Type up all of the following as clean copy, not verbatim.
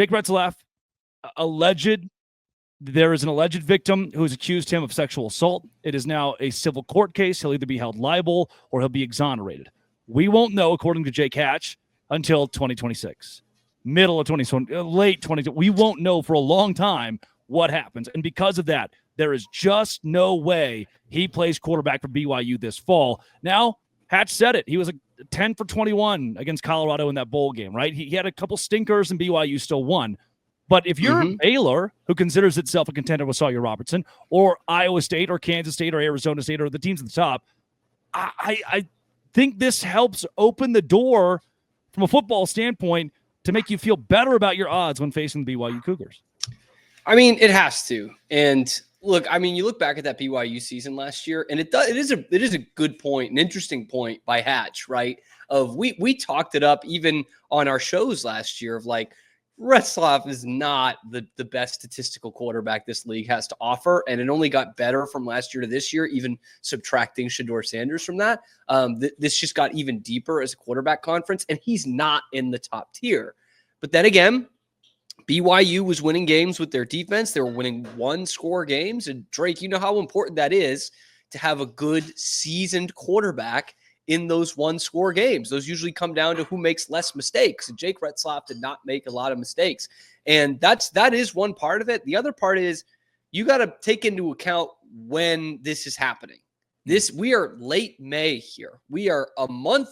Jake Retzlaff, there is an alleged victim who has accused him of sexual assault. It is now a civil court case. He'll either be held liable or he'll be exonerated. We won't know, according to Jake Hatch, until 2026. Middle of 2020, late 2020. We won't know for a long time what happens. And because of that, there is just no way he plays quarterback for BYU this fall. Now, Hatch said it. He was a 10 for 21 against Colorado in that bowl game, right? He had a couple stinkers and BYU still won. But if you're Baylor, who considers itself a contender with Sawyer Robertson, or Iowa State or Kansas State or Arizona State or the teams at the top, I think this helps open the door from a football standpoint to make you feel better about your odds when facing the BYU Cougars. I mean, it has to. And look, I mean, you look back at that BYU season last year, and it is a good point, an interesting point by Hatch, right? Of we talked it up even on our shows last year of like, Retzlaff is not the best statistical quarterback this league has to offer, and it only got better from last year to this year, even subtracting Shador Sanders from that. This just got even deeper as a quarterback conference, and he's not in the top tier. But then again, BYU was winning games with their defense. They were winning one-score games, and Drake, you know how important that is to have a good, seasoned quarterback in those one-score games. Those usually come down to who makes less mistakes. And Jake Retzlaff did not make a lot of mistakes. And that is one part of it. The other part is you got to take into account when this is happening. We are late May here. We are a month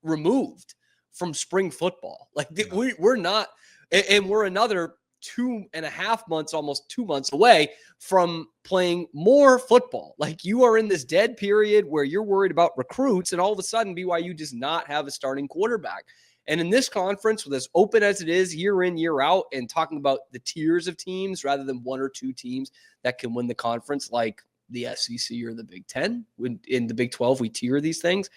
removed from spring football. Like we're not, and we're another 2.5 months, almost 2 months away from playing more football. Like you are in this dead period where you're worried about recruits, and all of a sudden BYU does not have a starting quarterback. And in this conference, with as open as it is year in, year out, and talking about the tiers of teams rather than one or two teams that can win the conference like the SEC or the Big Ten, when in the Big 12 we tier these things,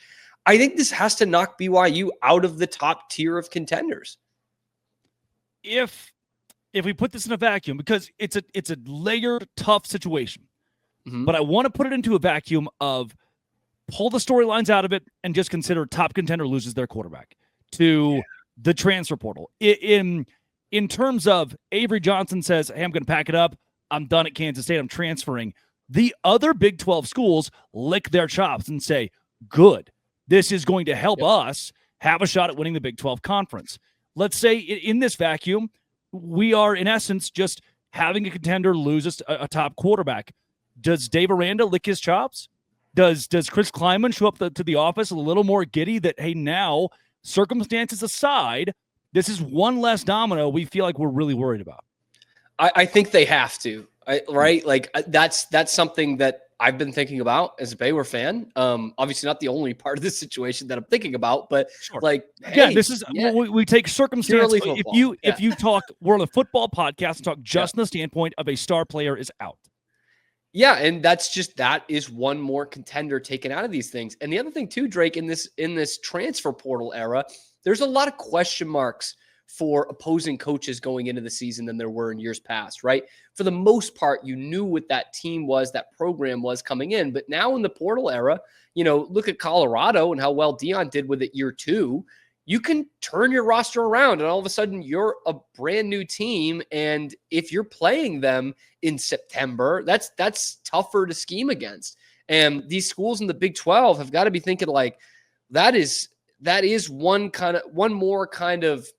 I think this has to knock BYU out of the top tier of contenders. If we put this in a vacuum, because it's a layered, tough situation, but I want to put it into a vacuum of pull the storylines out of it and just consider top contender loses their quarterback to the transfer portal. In terms of Avery Johnson says, hey, I'm going to pack it up. I'm done at Kansas State. I'm transferring. The other Big 12 schools lick their chops and say, good, this is going to help us have a shot at winning the Big 12 conference. Let's say in this vacuum, we are, in essence, just having a contender lose a top quarterback. Does Dave Aranda lick his chops? Does Chris Kleiman show up to the office a little more giddy that, hey, now, circumstances aside, this is one less domino we feel like we're really worried about? I think they have to, right? Like that's something that I've been thinking about as a Baylor fan. Obviously not the only part of this situation that I'm thinking about, but this is we take circumstance. If you talk, we're on a football podcast and talk just from the standpoint of a star player is out. Yeah, and that is one more contender taken out of these things. And the other thing too, Drake, in this transfer portal era, there's a lot of question marks for opposing coaches going into the season than there were in years past, right? For the most part, you knew what that team was, that program was coming in. But now in the portal era, look at Colorado and how well Dion did with it year 2. You can turn your roster around and all of a sudden you're a brand new team. And if you're playing them in September, that's tougher to scheme against. And these schools in the Big 12 have got to be thinking like, that is one more kind of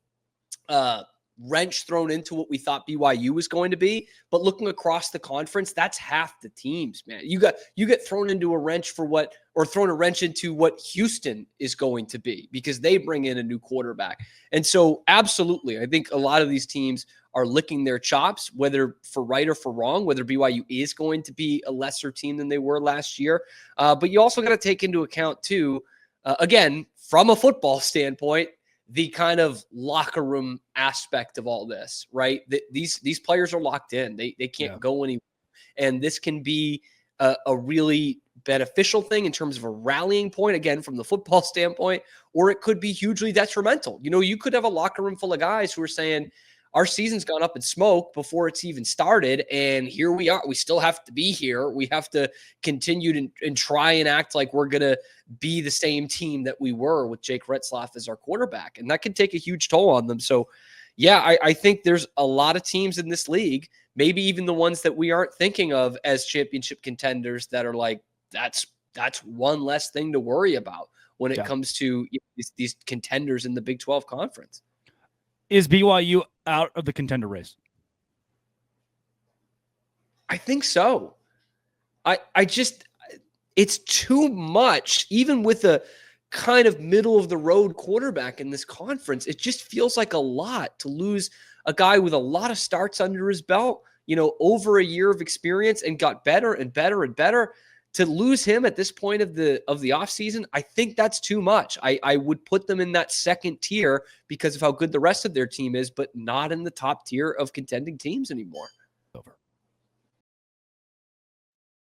wrench thrown into what we thought BYU was going to be. But looking across the conference, that's half the teams, man. You get thrown into a wrench thrown a wrench into what Houston is going to be because they bring in a new quarterback. And so absolutely, I think a lot of these teams are licking their chops, whether for right or for wrong, whether BYU is going to be a lesser team than they were last year. But you also got to take into account too, again, from a football standpoint, the kind of locker room aspect of all this, right? These players are locked in. They can't go anywhere. And this can be a really beneficial thing in terms of a rallying point, again, from the football standpoint, or it could be hugely detrimental. You could have a locker room full of guys who are saying, our season's gone up in smoke before it's even started, and here we are. We still have to be here. We have to continue and try and act like we're going to be the same team that we were with Jake Retzlaff as our quarterback, and that could take a huge toll on them. So, Yeah, I think there's a lot of teams in this league, maybe even the ones that we aren't thinking of as championship contenders, that are like, that's one less thing to worry about when it comes to these contenders in the Big 12 conference. Is BYU out of the contender race? I think so. I just, it's too much, even with a kind of middle of the road quarterback in this conference. It just feels like a lot to lose a guy with a lot of starts under his belt, over a year of experience, and got better and better and better. To lose him at this point of the offseason, I think that's too much. I would put them in that second tier because of how good the rest of their team is, but not in the top tier of contending teams anymore.